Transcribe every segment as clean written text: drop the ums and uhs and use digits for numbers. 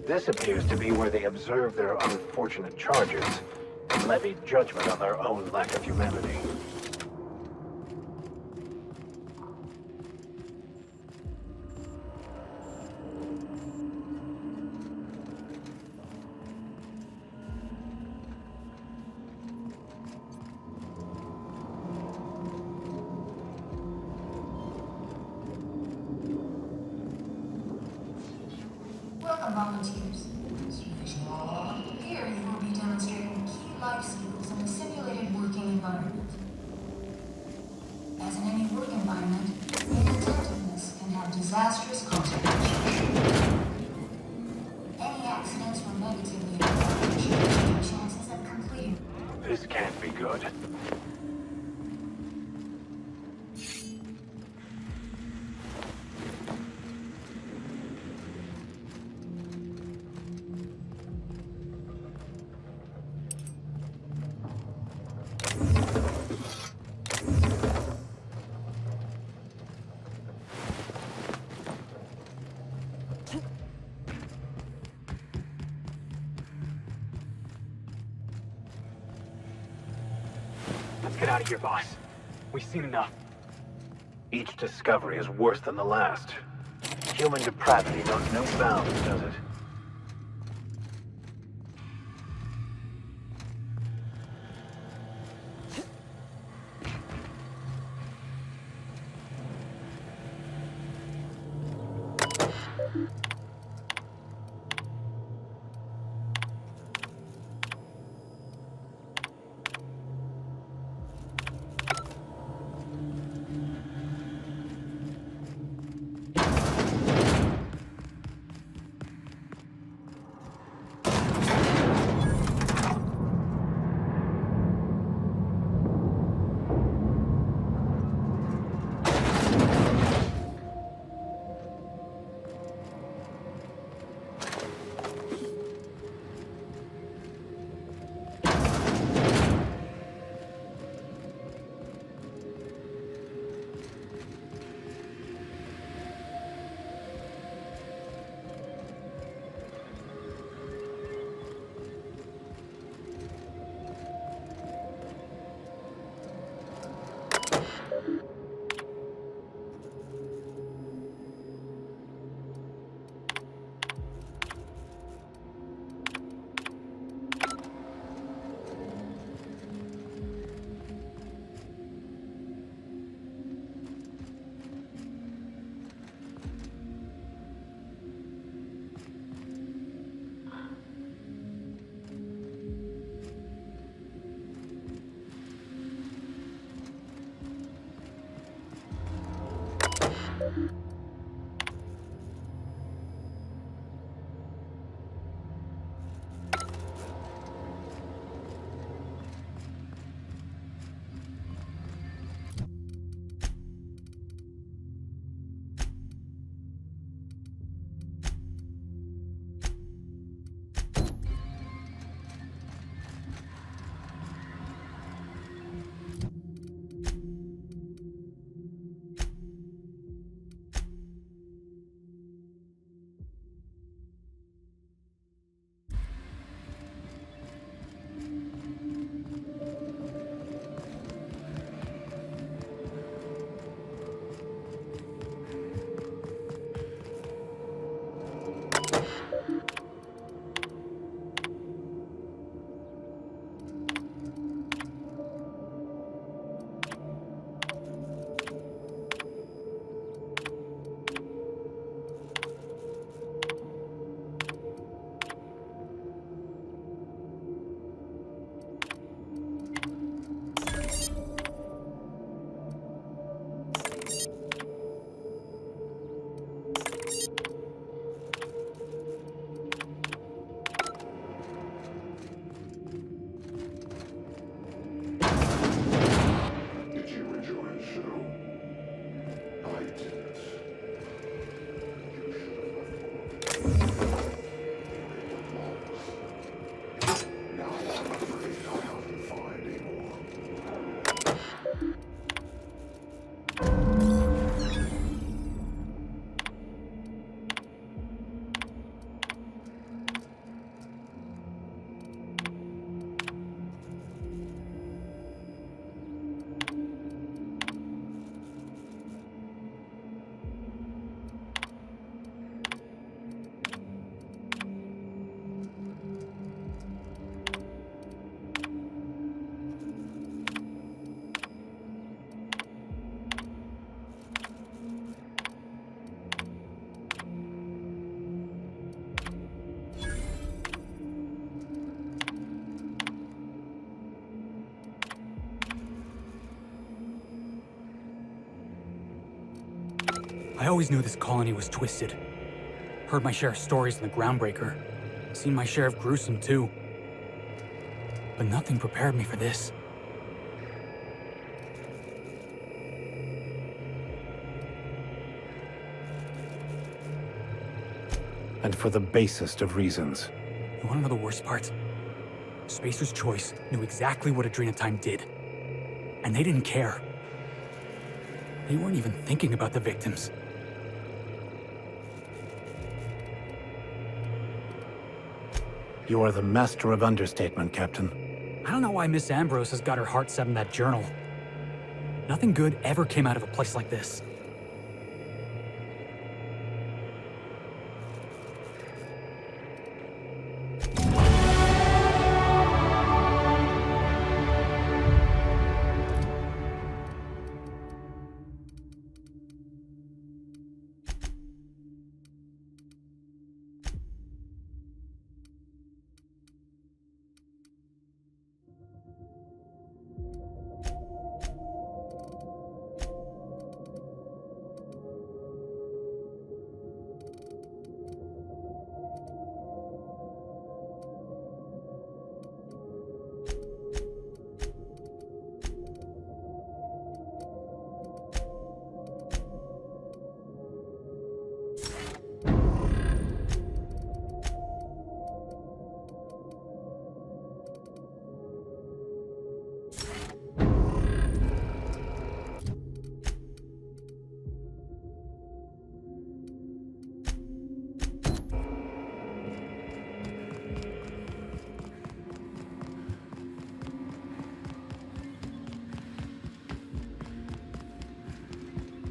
This appears to be where they observed their unfortunate charges and levied judgment on their own lack of humanity. Welcome, volunteers. Here you will be demonstrating key life skills in a simulated working environment. As in any work environment, inattentiveness can have disastrous consequences. Any accidents will negatively affect your chances of completing. This can't be good. Let's get out of here, boss. We've seen enough. Each discovery is worse than the last. Human depravity knows no bounds, does it? I always knew this colony was twisted. Heard my share of stories in the Groundbreaker. Seen my share of gruesome, too. But nothing prepared me for this. And for the basest of reasons. You wanna know the worst part? Spacer's Choice knew exactly what Adrenatime did. And they didn't care. They weren't even thinking about the victims. You are the master of understatement, Captain. I don't know why Miss Ambrose has got her heart set in that journal. Nothing good ever came out of a place like this.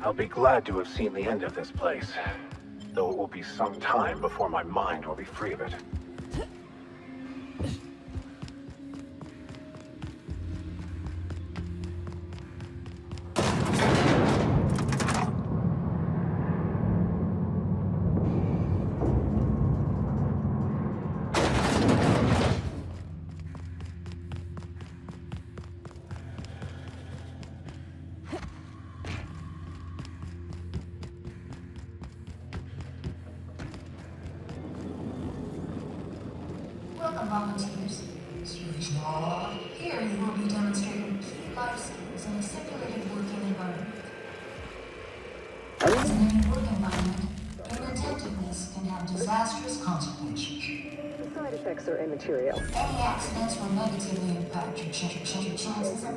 I'll be glad to have seen the end of this place, though it will be some time before my mind will be free of it. Welcome, volunteers. Here you will be demonstrating key life skills in a simulated working environment. As in any work environment, inattentiveness can have disastrous consequences. The side effects are immaterial. Any accidents will negatively impact your chances of...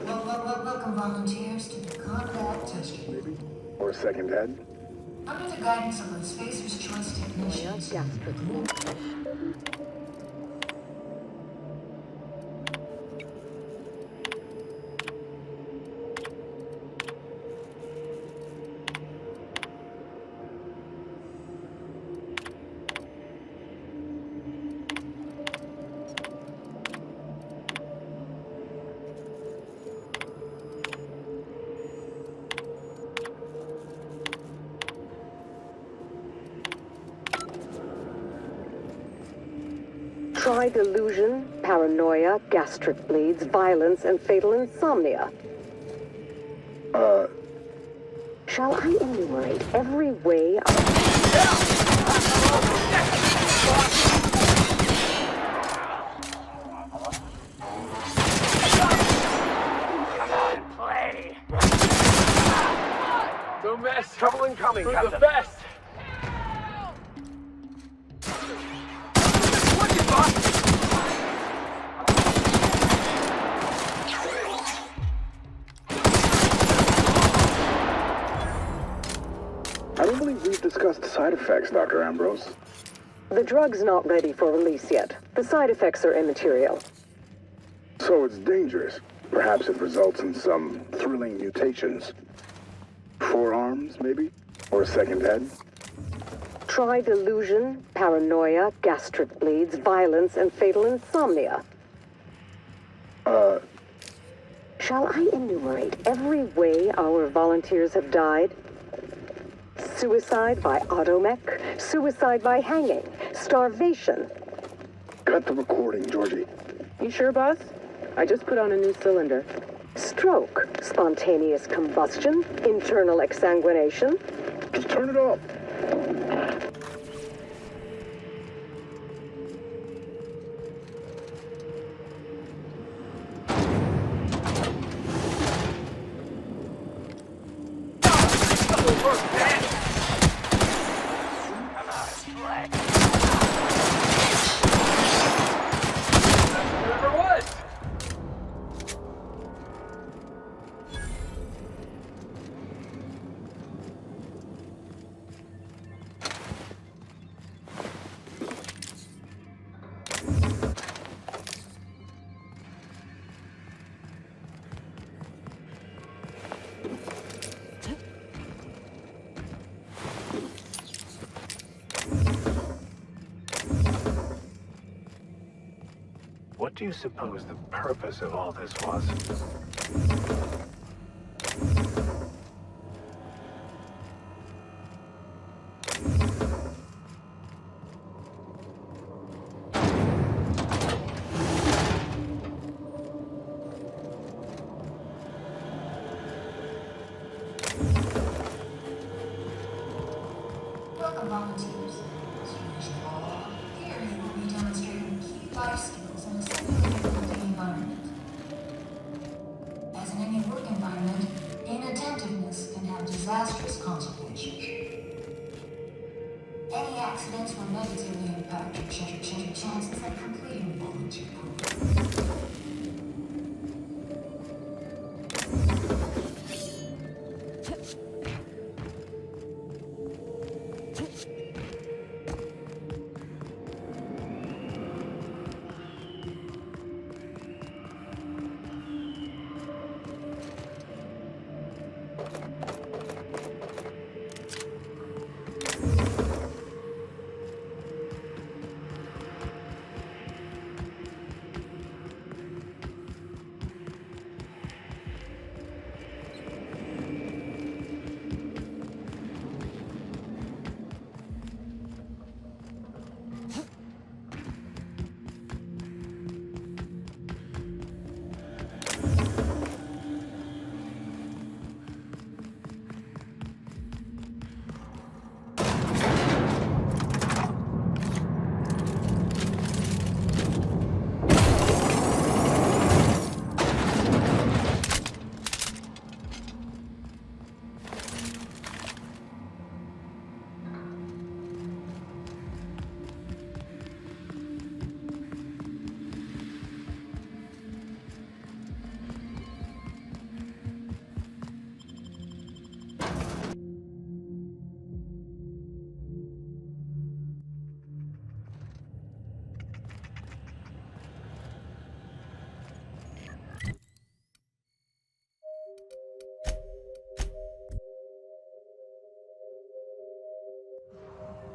Welcome, volunteers, to the combat testing. Or second head? Under the guidance of the SPACER'S choice technicians. Try delusion, paranoia, gastric bleeds, violence, and fatal insomnia. Shall I enumerate every way Play! Don't mess. Trouble incoming, For Captain. the best! I don't believe we've discussed side effects, Dr. Ambrose. The drug's not ready for release yet. The side effects are immaterial. So it's dangerous. Perhaps it results in some thrilling mutations. Forearms, maybe? Or a second head? Try delusion, paranoia, gastric bleeds, violence, and fatal insomnia. Shall I enumerate every way our volunteers have died? Suicide by automech, suicide by hanging, starvation. Cut the recording, Georgie. You sure, boss? I just put on a new cylinder. Stroke, spontaneous combustion, internal exsanguination. Just turn it off. Whoever it was! What do you suppose the purpose of all this was? Welcome, volunteers. Here you will be demonstrating key life skills in a simulated working environment. As in any work environment, inattentiveness can have disastrous consequences. Any accidents will negatively impact your chances of completing volunteer program.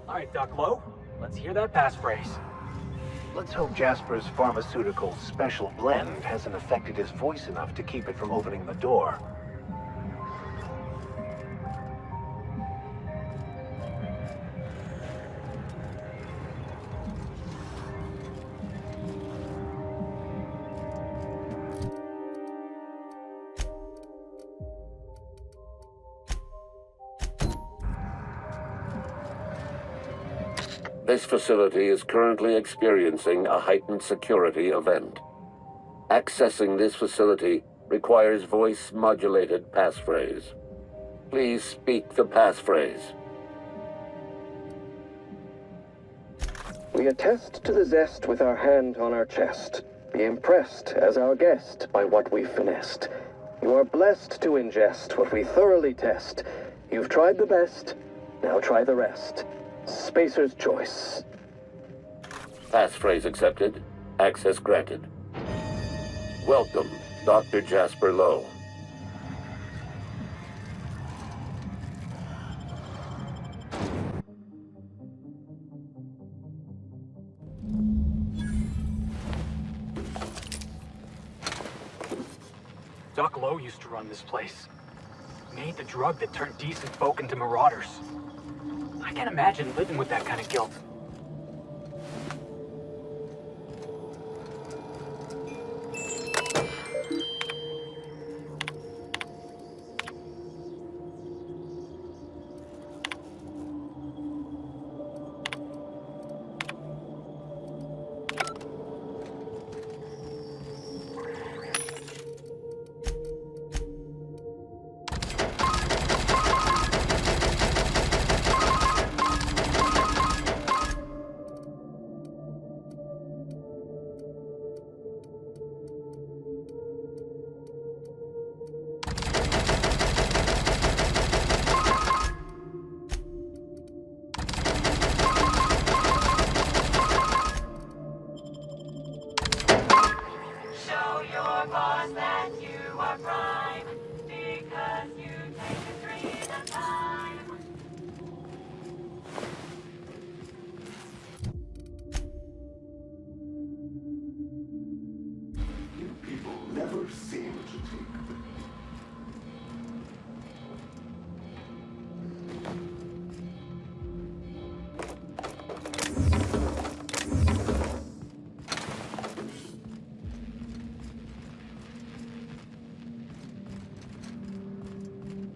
All right, Doc Lowe, let's hear that passphrase. Let's hope Jasper's pharmaceutical special blend hasn't affected his voice enough to keep it from opening the door. This facility is currently experiencing a heightened security event. Accessing this facility requires voice-modulated passphrase. Please speak the passphrase. We attest to the zest with our hand on our chest. Be impressed as our guest by what we've finessed. You are blessed to ingest what we thoroughly test. You've tried the best, now try the rest. Spacer's choice. Passphrase accepted. Access granted. Welcome, Dr. Jasper Lowe. Doc Lowe used to run this place. Made the drug that turned decent folk into marauders. I can't imagine living with that kind of guilt.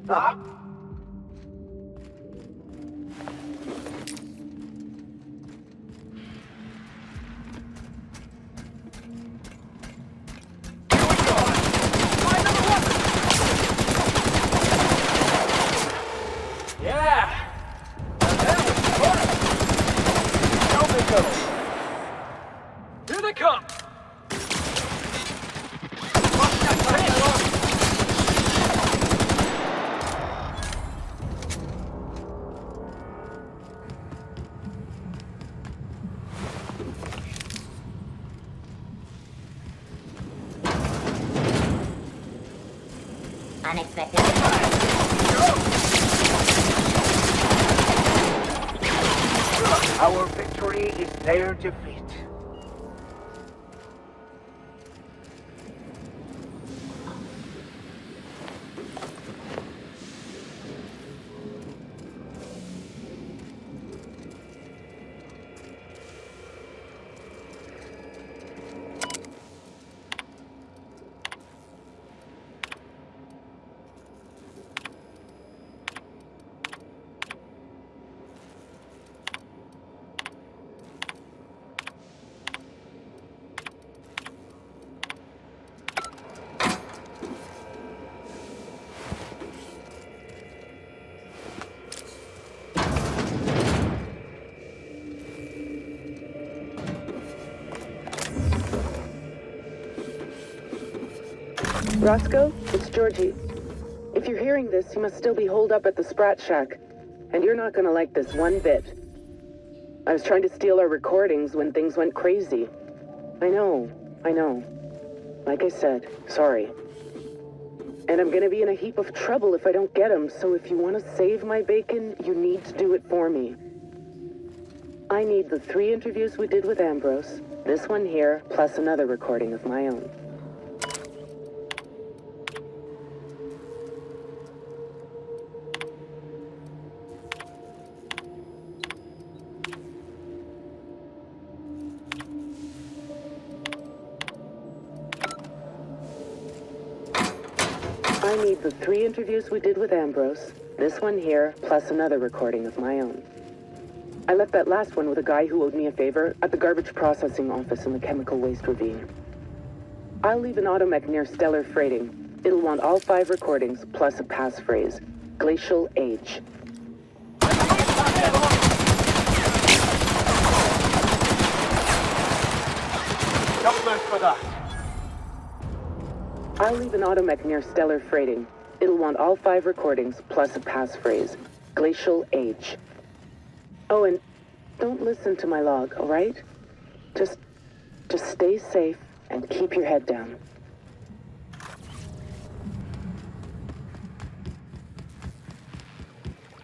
Ah! Yeah! Down they go! Here they come! Unexpected. Our victory is their defeat. Roscoe, it's Georgie. If you're hearing this, you must still be holed up at the Sprat Shack. And you're not gonna like this one bit. I was trying to steal our recordings when things went crazy. I know. Like I said, sorry. And I'm gonna be in a heap of trouble if I don't get them, so if you want to save my bacon, you need to do it for me. I need the 3 interviews we did with Ambrose, this one here, plus another recording of my own. I need the 3 interviews we did with Ambrose, this one here, plus another recording of my own. I left that last one with a guy who owed me a favor at the garbage processing office in the chemical waste ravine. I'll leave an automech near Stellar Freighting. It'll want all 5 recordings, plus a passphrase. Glacial Age. Don't mess with us. I'll leave an automech near Stellar Freighting. It'll want all 5 recordings, plus a passphrase. Glacial Age. Oh, and don't listen to my log, all right? Just stay safe and keep your head down.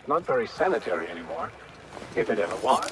Not very sanitary anymore, if it ever was.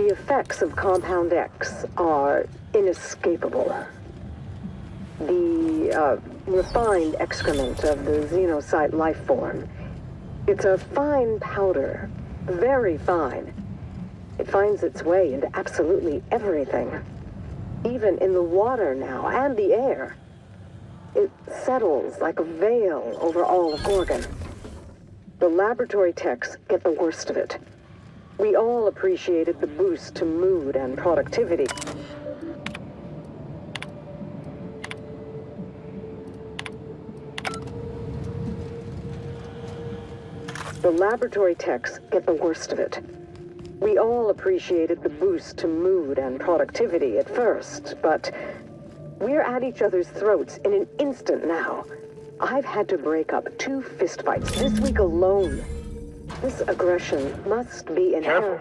The effects of Compound X are inescapable. The refined excrement of the xenocyte life form. It's a fine powder, very fine. It finds its way into absolutely everything. Even in the water now, and the air. It settles like a veil over all of Gorgon. The laboratory techs get the worst of it. We all appreciated the boost to mood and productivity. The laboratory techs get the worst of it. We all appreciated the boost to mood and productivity at first, but we're at each other's throats in an instant now. I've had to break up 2 fistfights this week alone. This aggression must be inherent. Careful.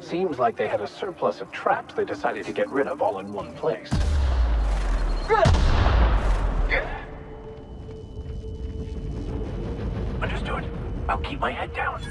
Seems like they had a surplus of traps they decided to get rid of all in one place. Understood. I'll keep my head down.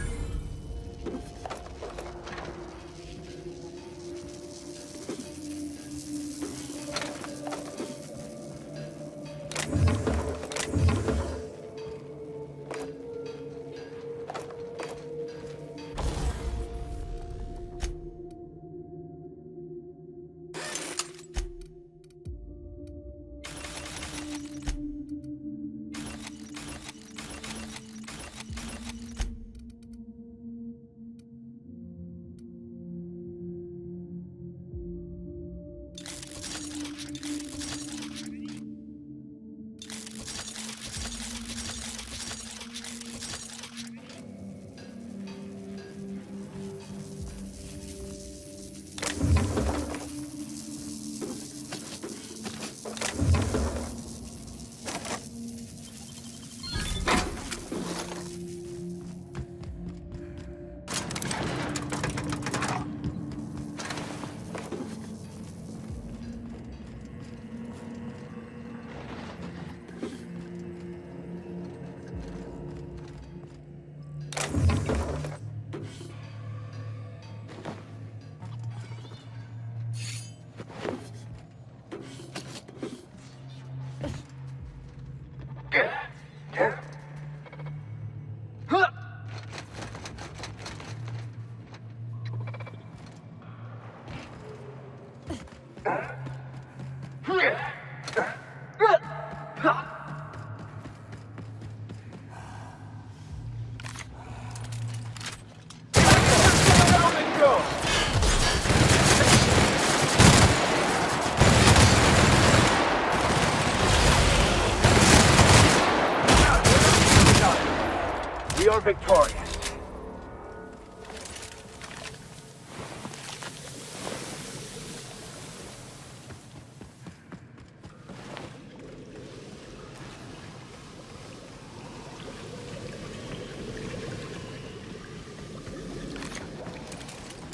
We are victorious.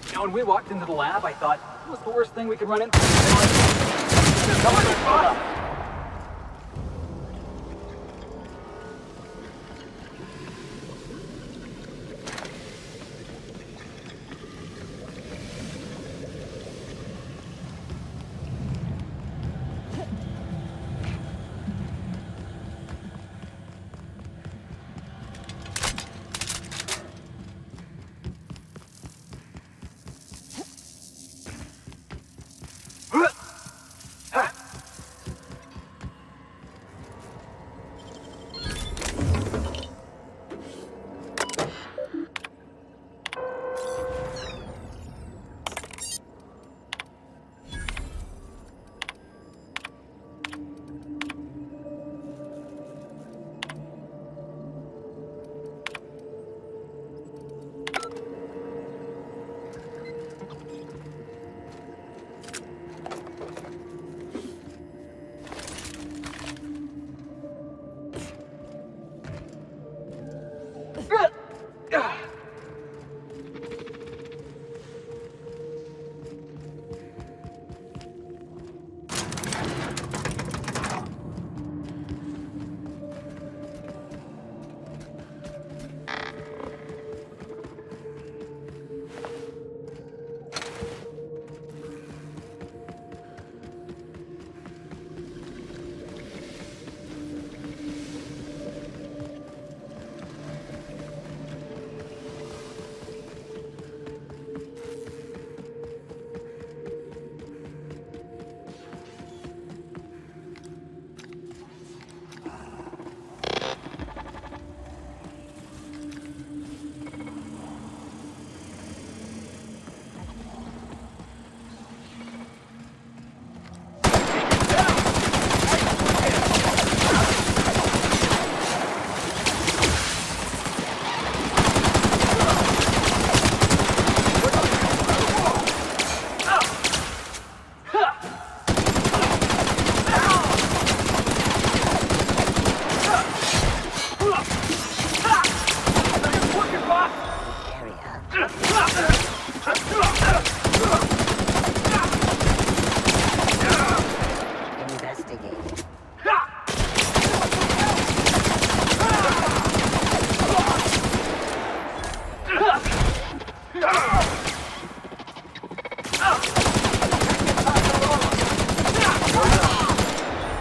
You know, when we walked into the lab, I thought, what's the worst thing we could run into?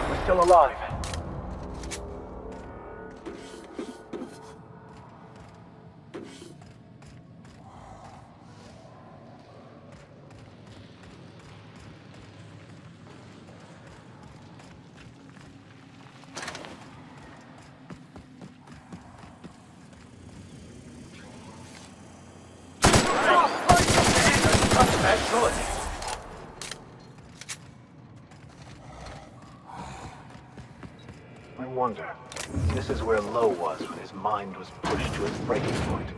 We're still alive. Good. I wonder, this is where Lowe was when his mind was pushed to its breaking point.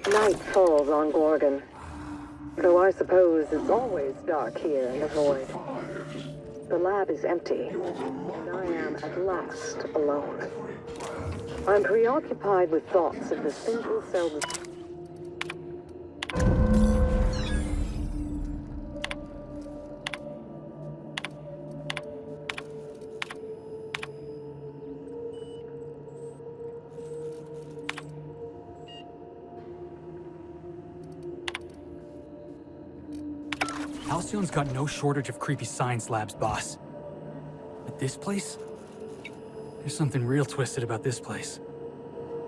Night falls on Gorgon. Though I suppose it's always dark here in the void. The lab is empty, and I am at last alone. I'm preoccupied with thoughts of the single-celled... Halcyon's got no shortage of creepy science labs, boss. But this place? There's something real twisted about this place.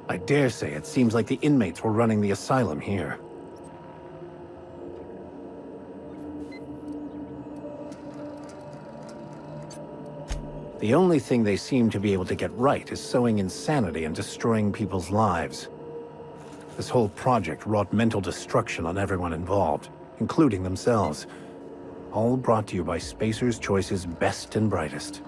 I dare say it seems like the inmates were running the asylum here. The only thing they seem to be able to get right is sowing insanity and destroying people's lives. This whole project wrought mental destruction on everyone involved, including themselves. All brought to you by SPACER'S Choice's best and brightest.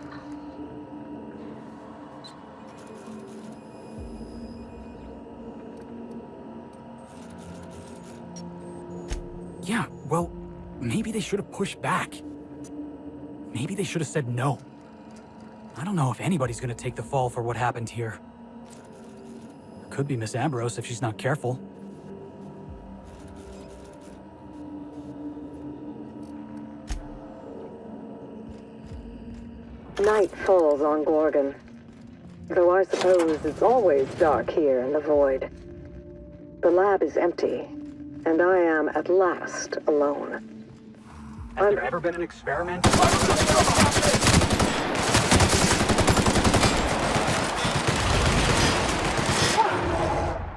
Yeah, well, maybe they should have pushed back. Maybe they should have said no. I don't know if anybody's gonna take the fall for what happened here. Could be Miss Ambrose if she's not careful. Night falls on Gorgon. Though I suppose it's always dark here in the void. The lab is empty, and I am at last alone. Has there ever been an experiment?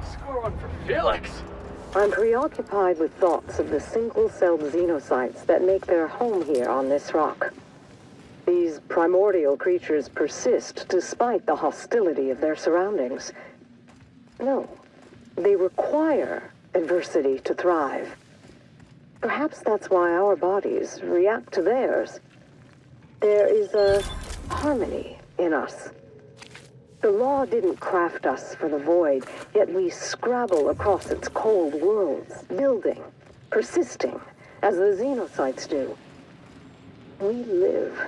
Score one for Felix. I'm preoccupied with thoughts of the single-celled xenocytes that make their home here on this rock. These primordial creatures persist despite the hostility of their surroundings. No, they require adversity to thrive. Perhaps that's why our bodies react to theirs. There is a harmony in us. The law didn't craft us for the void, yet we scrabble across its cold worlds, building, persisting, as the xenocytes do. We live.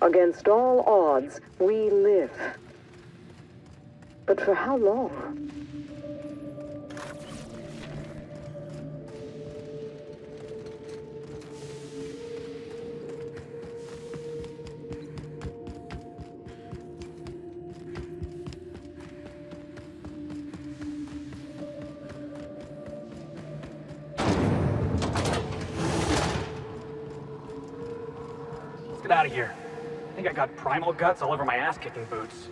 Against all odds, we live. But for how long? Let's get out of here. I think I got primal guts all over my ass-kicking boots.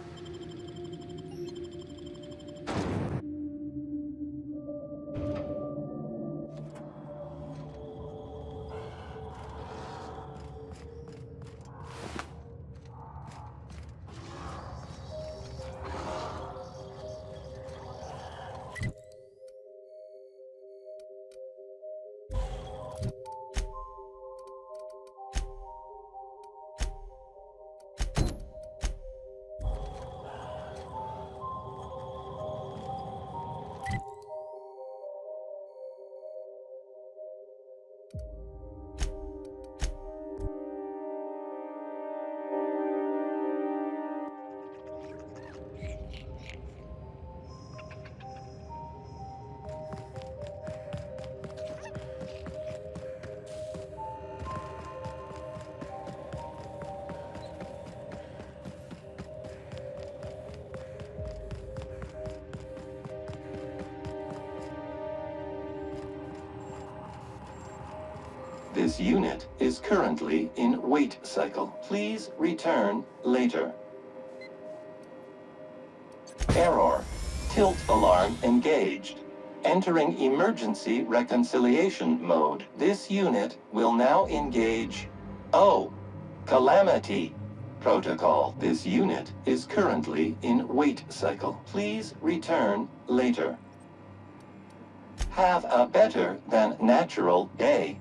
This unit is currently in wait cycle. Please return later. Error. Tilt alarm engaged. Entering emergency reconciliation mode. This unit will now engage Calamity Protocol. This unit is currently in wait cycle. Please return later. Have a better than natural day.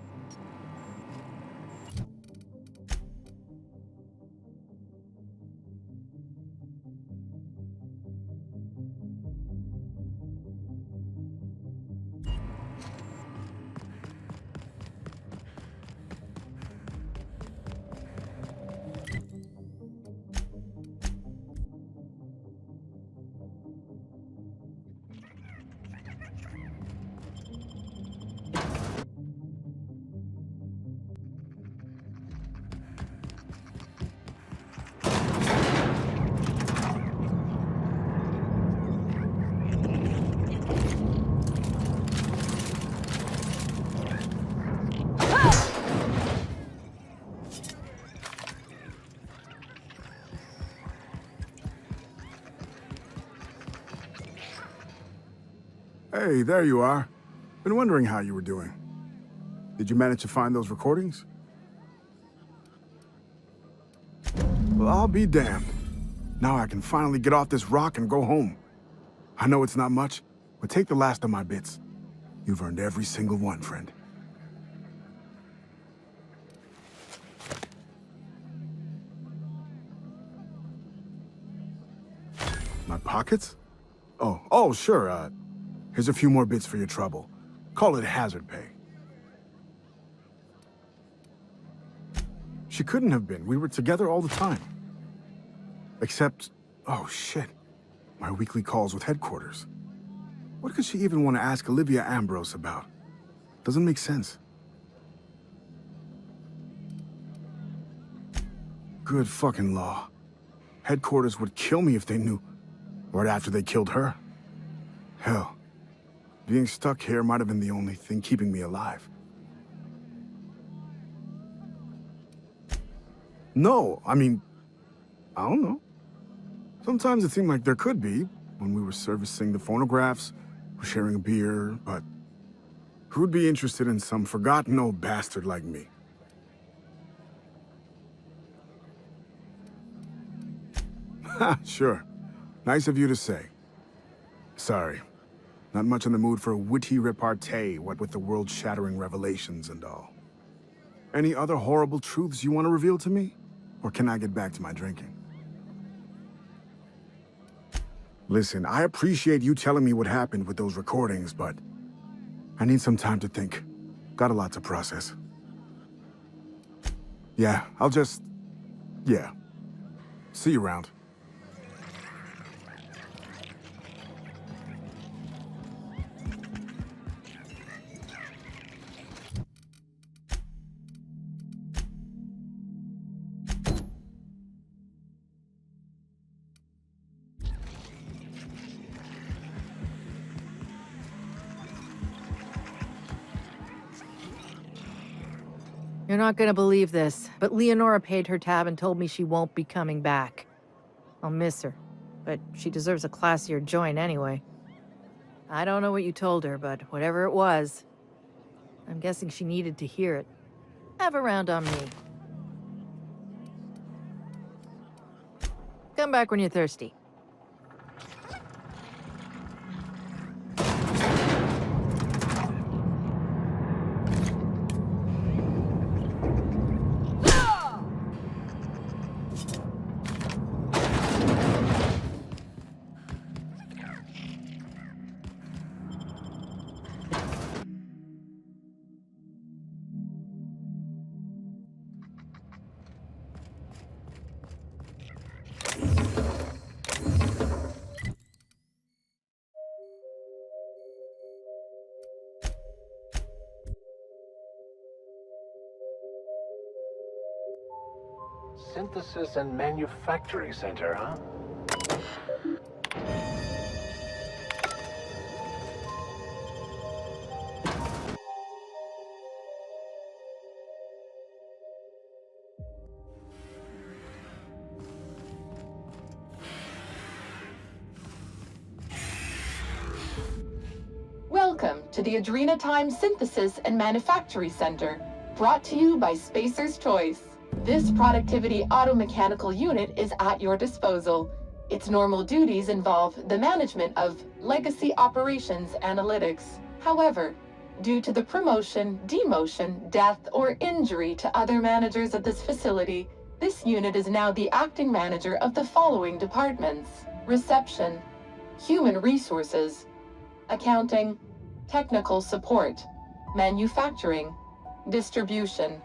Hey, there you are. Been wondering how you were doing. Did you manage to find those recordings? Well, I'll be damned. Now I can finally get off this rock and go home. I know it's not much, but take the last of my bits. You've earned every single one, friend. My pockets? Oh, sure, here's a few more bits for your trouble. Call it hazard pay. She couldn't have been. We were together all the time. Except, oh shit, my weekly calls with headquarters. What could she even want to ask Olivia Ambrose about? Doesn't make sense. Good fucking law. Headquarters would kill me if they knew. Right after they killed her. Hell, being stuck here might have been the only thing keeping me alive. No, I mean, I don't know. Sometimes it seemed like there could be, when we were servicing the phonographs, or sharing a beer, but who'd be interested in some forgotten old bastard like me? Ha, sure. Nice of you to say. Sorry. Not much in the mood for a witty repartee, what with the world-shattering revelations and all. Any other horrible truths you want to reveal to me? Or can I get back to my drinking? Listen, I appreciate you telling me what happened with those recordings, but I need some time to think. Got a lot to process. Yeah, yeah. See you around. You're not gonna believe this, but Leonora paid her tab and told me she won't be coming back. I'll miss her, but she deserves a classier joint anyway. I don't know what you told her, but whatever it was, I'm guessing she needed to hear it. Have a round on me. Come back when you're thirsty. Synthesis and Manufacturing Center, huh? to the Adrenatime Synthesis and Manufacturing Center, brought to you by Spacer's Choice. This productivity automechanical unit is at your disposal. Its normal duties involve the management of legacy operations analytics. However, due to the promotion, demotion, death, or injury to other managers of this facility, this unit is now the acting manager of the following departments: reception, human resources, accounting, technical support, manufacturing, distribution,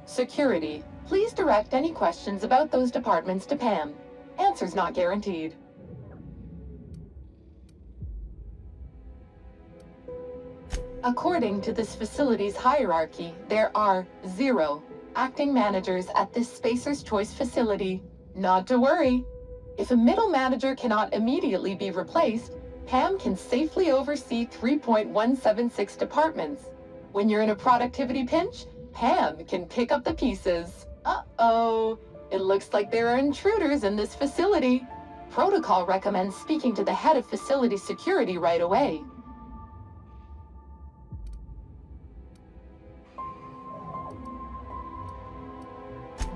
security. Please direct any questions about those departments to Pam. Answers not guaranteed. According to this facility's hierarchy, there are 0 acting managers at this Spacer's Choice facility. Not to worry. If a middle manager cannot immediately be replaced, Pam can safely oversee 3.176 departments. When you're in a productivity pinch, Pam can pick up the pieces. Uh-oh. It looks like there are intruders in this facility. Protocol recommends speaking to the head of facility security right away.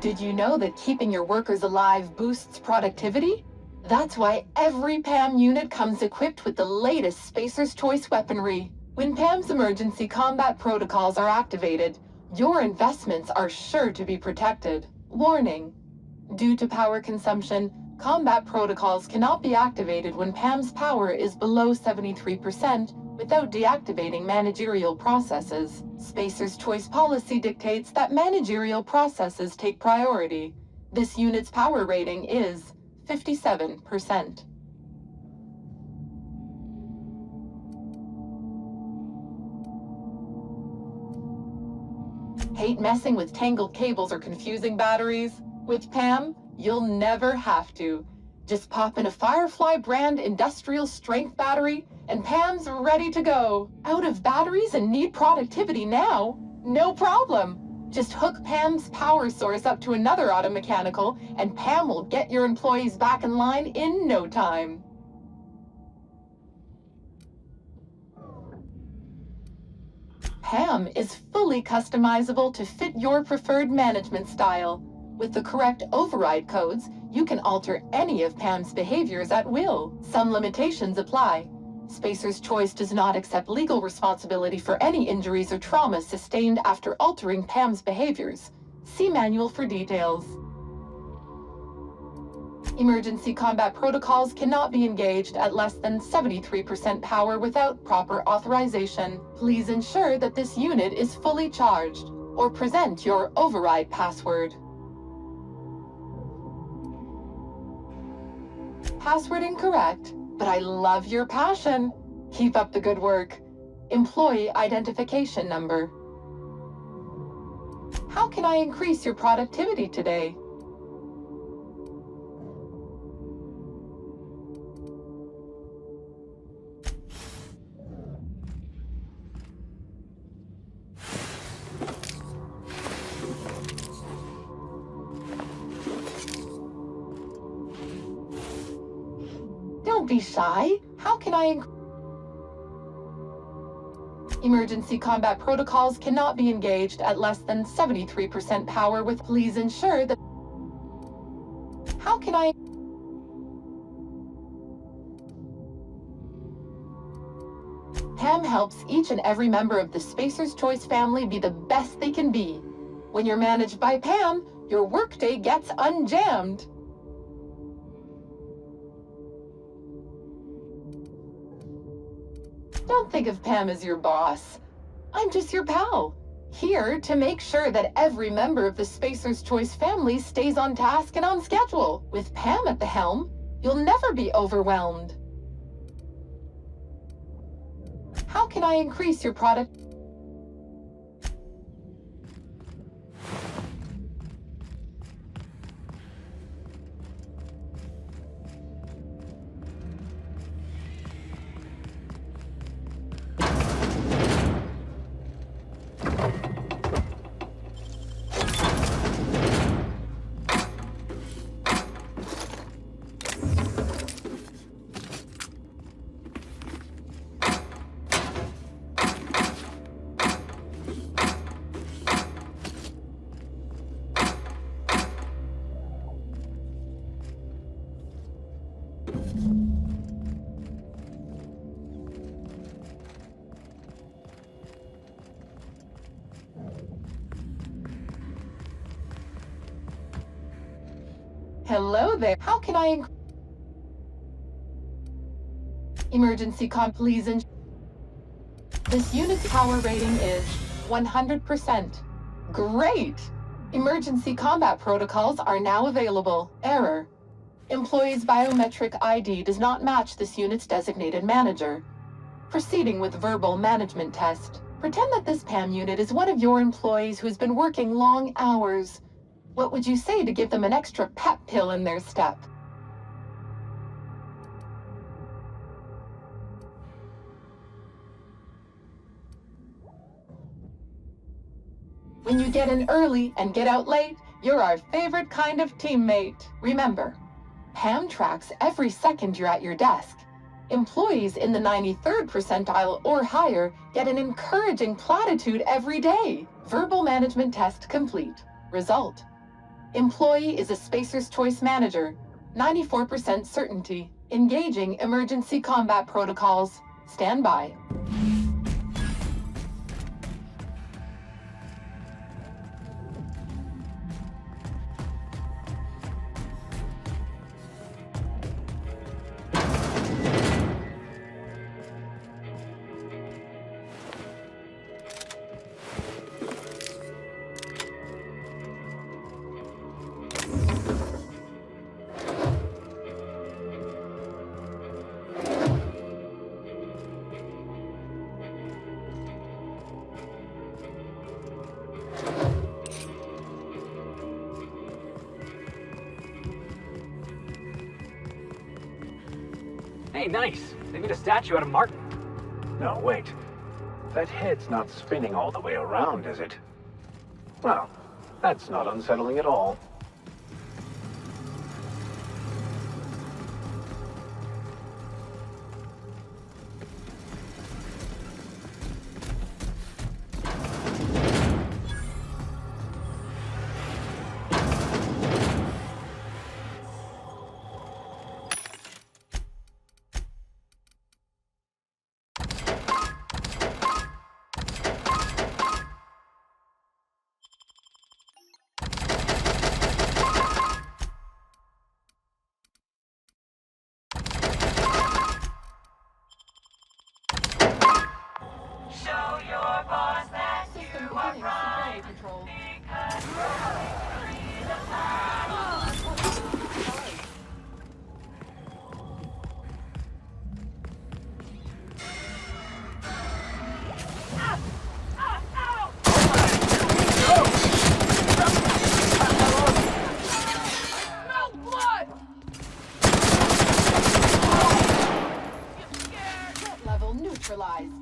Did you know that keeping your workers alive boosts productivity? That's why every PAM unit comes equipped with the latest Spacer's Choice weaponry. When PAM's emergency combat protocols are activated, your investments are sure to be protected. Warning: due to power consumption, combat protocols cannot be activated when PAM's power is below 73% without deactivating managerial processes. Spacer's Choice policy dictates that managerial processes take priority. This unit's power rating is 57%. Hate messing with tangled cables or confusing batteries? With PAM, you'll never have to. Just pop in a Firefly brand industrial strength battery and PAM's ready to go. Out of batteries and need productivity now? No problem. Just hook PAM's power source up to another automechanical and PAM will get your employees back in line in no time. PAM is fully customizable to fit your preferred management style. With the correct override codes, you can alter any of PAM's behaviors at will. Some limitations apply. Spacer's Choice does not accept legal responsibility for any injuries or trauma sustained after altering PAM's behaviors. See manual for details. Emergency combat protocols cannot be engaged at less than 73% power without proper authorization. Please ensure that this unit is fully charged, or present your override password. Password incorrect, but I love your passion. Keep up the good work. Employee identification number. How can I increase your productivity today? Don't be shy. How can I Emergency combat protocols cannot be engaged at less than 73% power with. Please ensure that. How can I PAM helps each and every member of the Spacer's Choice family be the best they can be. When you're managed by PAM, your workday gets unjammed. Don't think of Pam as your boss. I'm just your pal, here to make sure that every member of the Spacer's Choice family stays on task and on schedule. With Pam at the helm, you'll never be overwhelmed. How can I increase your product? Hello there. How can I emergency please? This unit's power rating is 100%. Great! Emergency combat protocols are now available. Error. Employee's biometric ID does not match this unit's designated manager. Proceeding with verbal management test. Pretend that this PAM unit is one of your employees who's been working long hours. What would you say to give them an extra pep pill in their step? When you get in early and get out late, you're our favorite kind of teammate. Remember, PAM tracks every second you're at your desk. Employees in the 93rd percentile or higher get an encouraging platitude every day. Verbal management test complete. Result. Employee is a Spacer's Choice manager. 94% certainty. Engaging emergency combat protocols. Stand by. Hey, nice. They made a statue out of Martin. No, wait. That head's not spinning all the way around, is it? Well, that's not unsettling at all. Neutralized.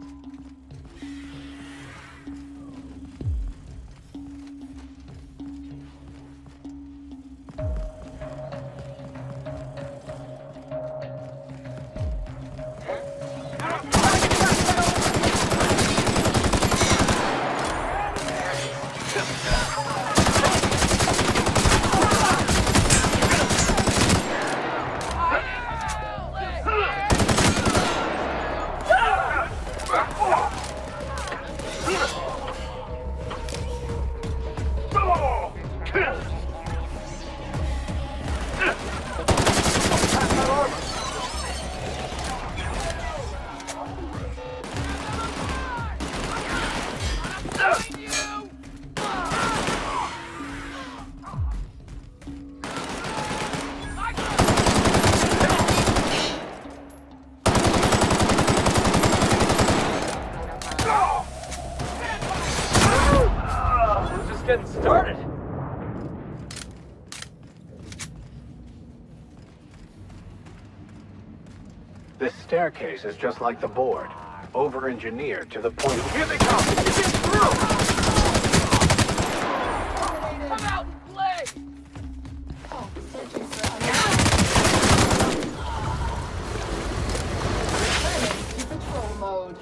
Getting started. This staircase is just like the board, over-engineered to the point of... Here they come! Get through! Come out and play! Oh, searching for returning to patrol mode.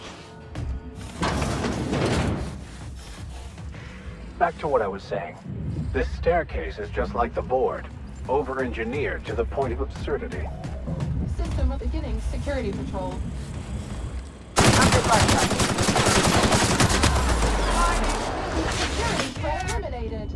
Back to what I was saying. This staircase is just like the board, over-engineered to the point of absurdity. System beginning security patrol. Security threat eliminated.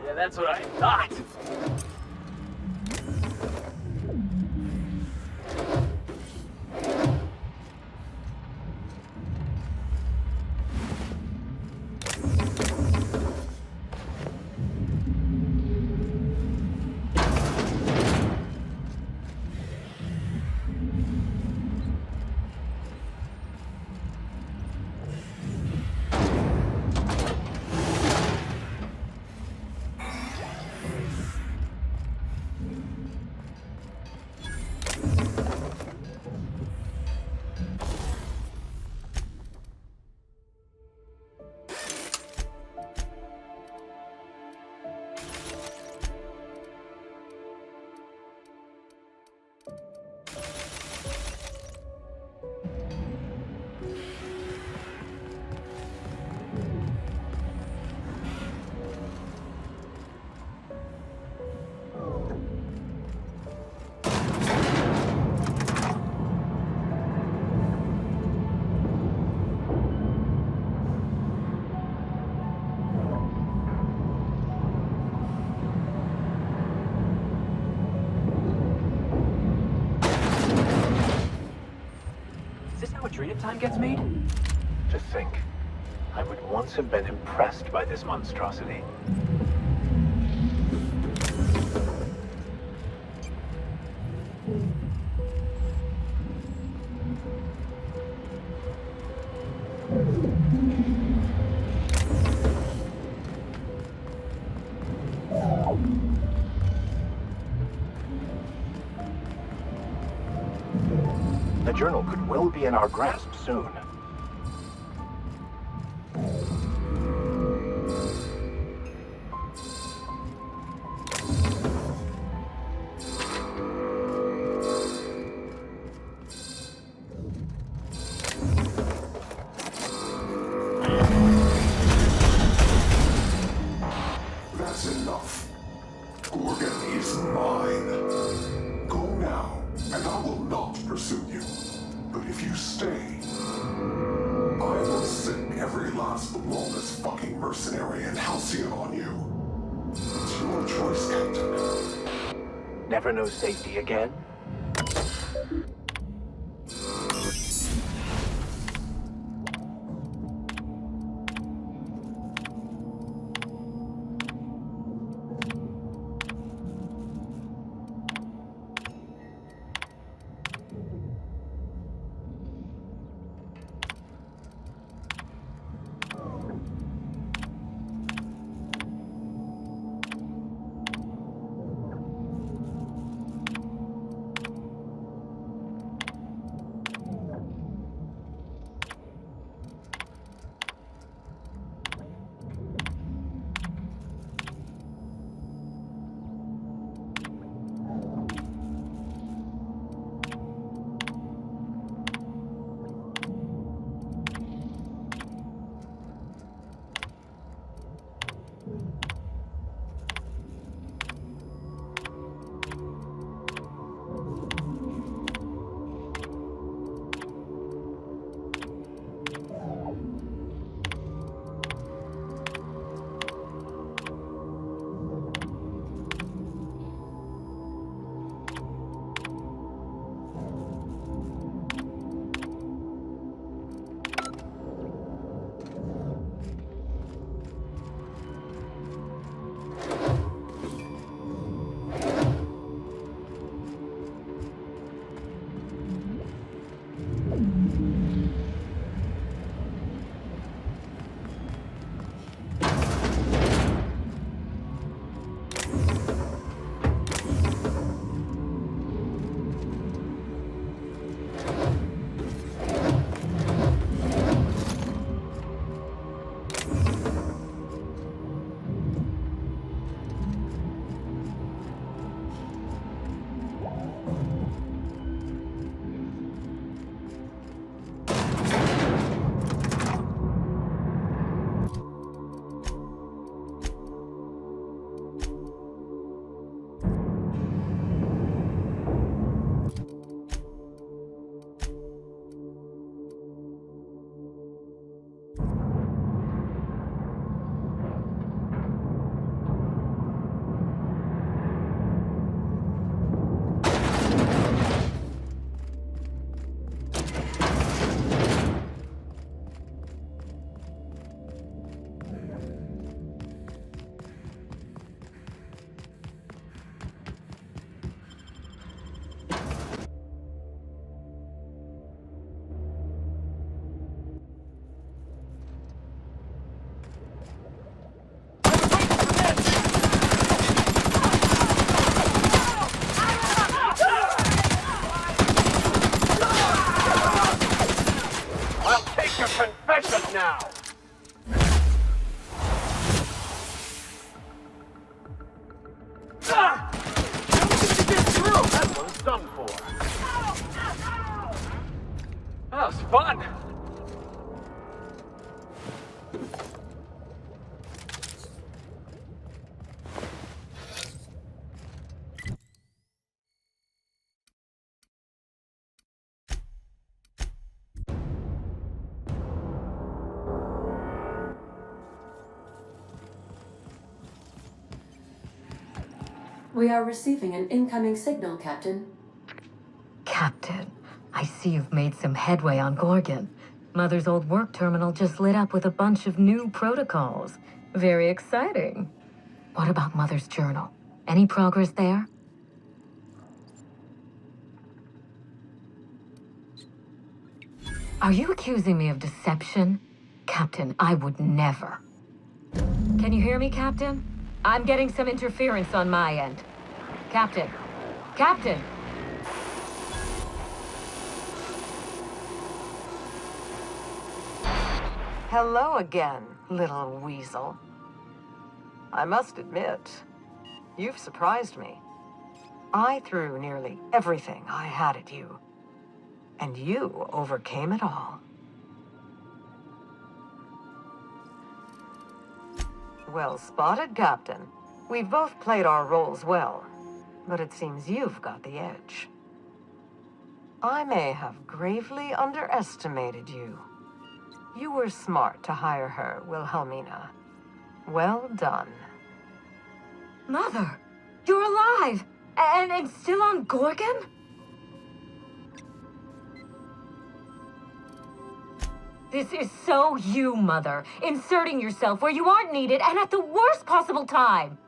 Yeah, that's what I thought. Is this how Adrena time gets made? To think, I would once have been impressed by this monstrosity. The journal could well be in our grasp soon. That's enough. Gorgon is mine. Go now, and I will not pursue you. But if you stay, I will send every last lawless fucking mercenary in Halcyon on you. It's your choice, Captain. Never know safety again? one's done for. That was fun! We are receiving an incoming signal, Captain. Captain, I see you've made some headway on Gorgon. Mother's old work terminal just lit up with a bunch of new protocols. Very exciting. What about Mother's journal? Any progress there? Are you accusing me of deception? Captain, I would never. Can you hear me, Captain? I'm getting some interference on my end. Captain! Captain! Hello again, little weasel. I must admit, you've surprised me. I threw nearly everything I had at you, and you overcame it all. Well spotted, Captain. We've both played our roles well, but it seems you've got the edge. I may have gravely underestimated you. You were smart to hire her, Wilhelmina. Well done. Mother! You're alive! And still on Gorgon? This is so you, Mother. Inserting yourself where you aren't needed and at the worst possible time.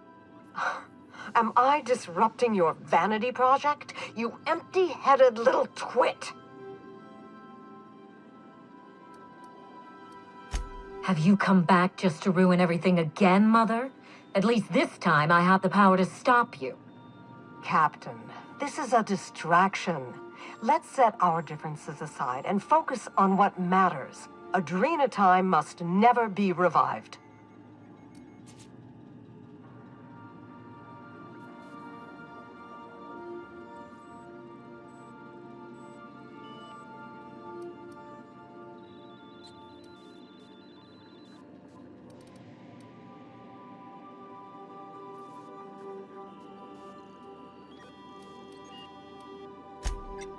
Am I disrupting your vanity project, you empty-headed little twit? Have you come back just to ruin everything again, Mother? At least this time I have the power to stop you. Captain, this is a distraction. Let's set our differences aside and focus on what matters. Adrenatime must never be revived.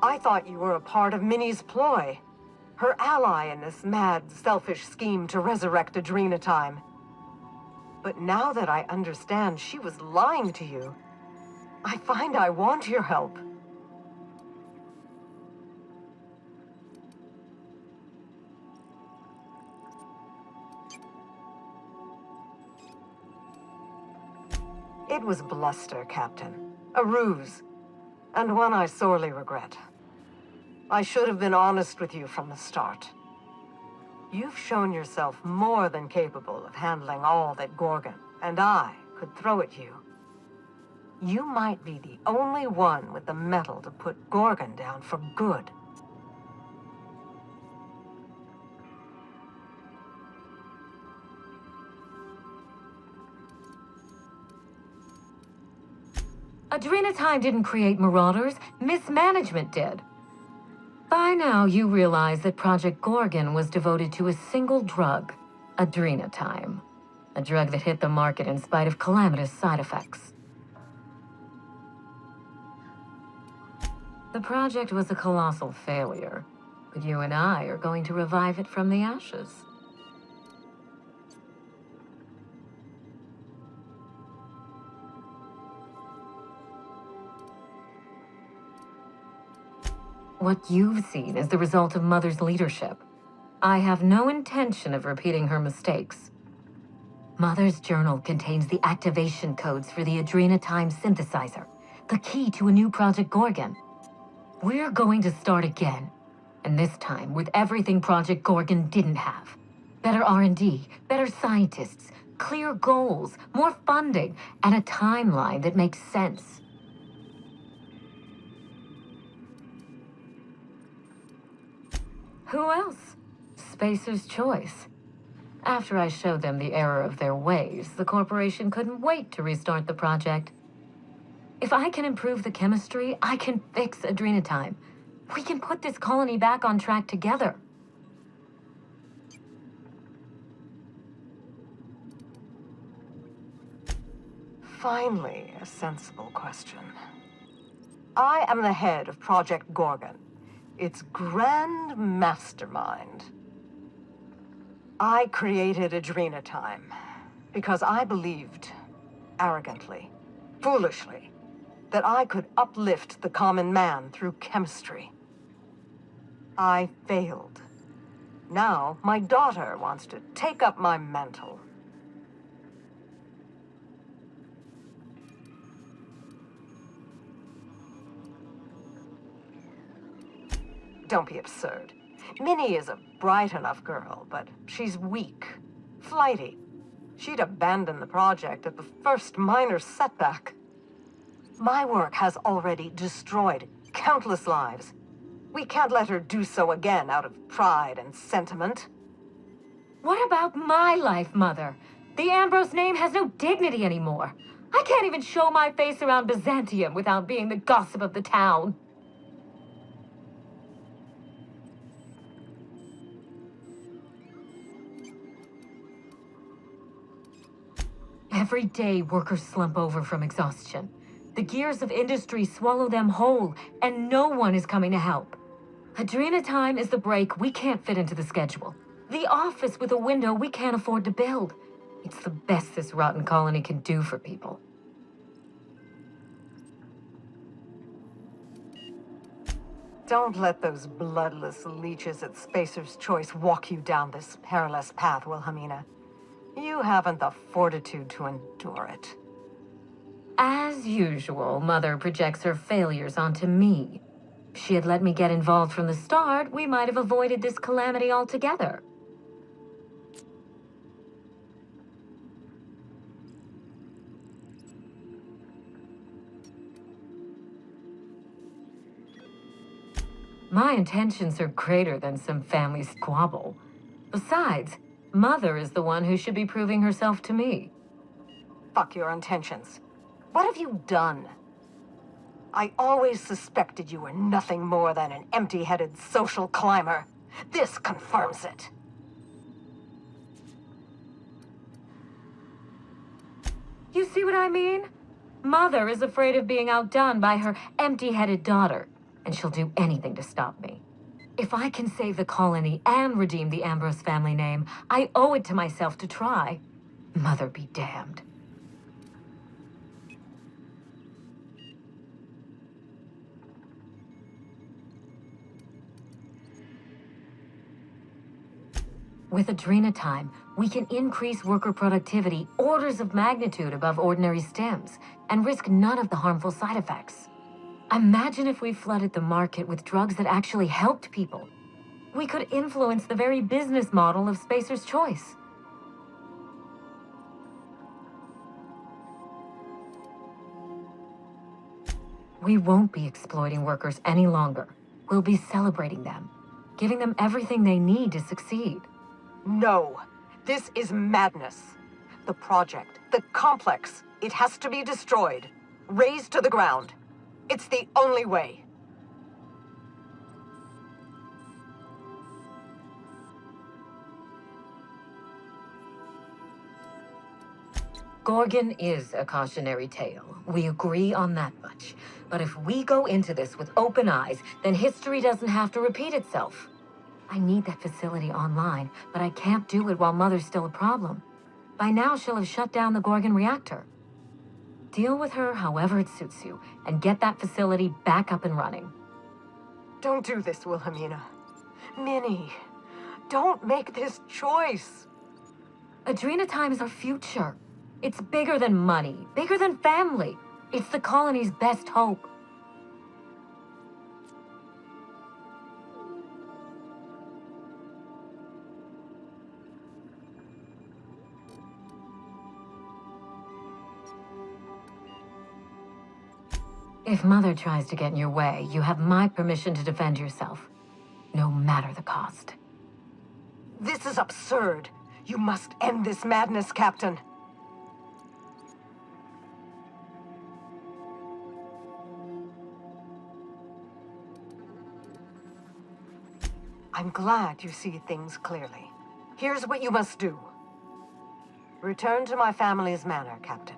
I thought you were a part of Minnie's ploy. Her ally in this mad, selfish scheme to resurrect Adrenatime. But now that I understand she was lying to you, I find I want your help. It was bluster, Captain. A ruse. And one I sorely regret. I should have been honest with you from the start. You've shown yourself more than capable of handling all that Gorgon and I could throw at you. You might be the only one with the mettle to put Gorgon down for good. Adrenatime didn't create Marauders, mismanagement did. By now, you realize that Project Gorgon was devoted to a single drug, Adrenatime. A drug that hit the market in spite of calamitous side effects. The project was a colossal failure, but you and I are going to revive it from the ashes. What you've seen is the result of Mother's leadership. I have no intention of repeating her mistakes. Mother's journal contains the activation codes for the Adrenatime synthesizer, the key to a new Project Gorgon. We're going to start again, and this time with everything Project Gorgon didn't have. Better R&D, better scientists, clear goals, more funding, and a timeline that makes sense. Who else? Spacer's choice. After I showed them the error of their ways, the corporation couldn't wait to restart the project. If I can improve the chemistry, I can fix Adrenatime. We can put this colony back on track together. Finally, a sensible question. I am the head of Project Gorgon, its grand mastermind. I created Adrenatime because I believed, arrogantly, foolishly, that I could uplift the common man through chemistry. I failed. Now, my daughter wants to take up my mantle. Don't be absurd. Minnie is a bright enough girl, but she's weak, flighty. She'd abandon the project at the first minor setback. My work has already destroyed countless lives. We can't let her do so again out of pride and sentiment. What about my life, Mother? The Ambrose name has no dignity anymore. I can't even show my face around Byzantium without being the gossip of the town. Every day, workers slump over from exhaustion. The gears of industry swallow them whole, and no one is coming to help. Adrenatime is the break we can't fit into the schedule. The office with a window we can't afford to build. It's the best this rotten colony can do for people. Don't let those bloodless leeches at Spacer's Choice walk you down this perilous path, Wilhelmina. You haven't the fortitude to endure it. As usual, Mother projects her failures onto me. If she had let me get involved from the start, we might have avoided this calamity altogether. My intentions are greater than some family squabble. Besides, Mother is the one who should be proving herself to me. Fuck your intentions. What have you done? I always suspected you were nothing more than an empty-headed social climber. This confirms it. You see what I mean? Mother is afraid of being outdone by her empty-headed daughter, and she'll do anything to stop me. If I can save the colony and redeem the Ambrose family name, I owe it to myself to try. Mother be damned. With Adrenatime, we can increase worker productivity orders of magnitude above ordinary stems and risk none of the harmful side effects. Imagine if we flooded the market with drugs that actually helped people. We could influence the very business model of Spacer's Choice. We won't be exploiting workers any longer. We'll be celebrating them, giving them everything they need to succeed. No, this is madness. The project, the complex, it has to be destroyed, razed to the ground. It's the only way. Gorgon is a cautionary tale. We agree on that much. But if we go into this with open eyes, then history doesn't have to repeat itself. I need that facility online, but I can't do it while Mother's still a problem. By now, she'll have shut down the Gorgon reactor. Deal with her however it suits you, and get that facility back up and running. Don't do this, Wilhelmina. Minnie, don't make this choice. Adrenatime is our future. It's bigger than money, bigger than family. It's the colony's best hope. If Mother tries to get in your way, you have my permission to defend yourself, no matter the cost. This is absurd. You must end this madness, Captain. I'm glad you see things clearly. Here's what you must do. Return to my family's manor, Captain.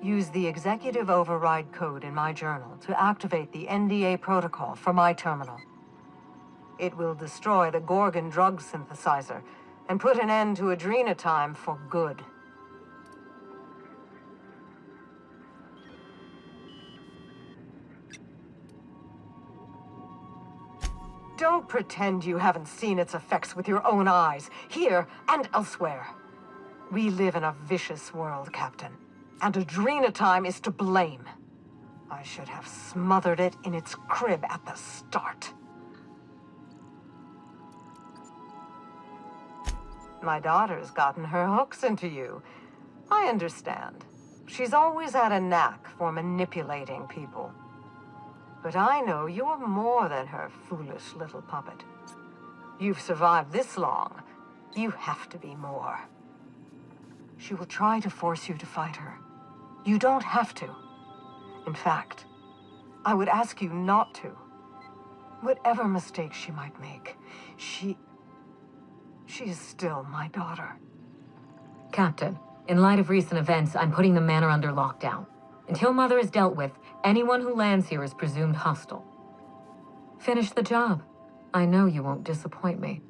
Use the executive override code in my journal to activate the NDA protocol for my terminal. It will destroy the Gorgon drug synthesizer and put an end to Adrena time for good. Don't pretend you haven't seen its effects with your own eyes, here and elsewhere. We live in a vicious world, Captain, and Adrena time is to blame. I should have smothered it in its crib at the start. My daughter's gotten her hooks into you. I understand. She's always had a knack for manipulating people. But I know you're more than her foolish little puppet. You've survived this long. You have to be more. She will try to force you to fight her. You don't have to. In fact, I would ask you not to. Whatever mistakes she might make, she is still my daughter. Captain, in light of recent events, I'm putting the manor under lockdown. Until Mother is dealt with, anyone who lands here is presumed hostile. Finish the job. I know you won't disappoint me.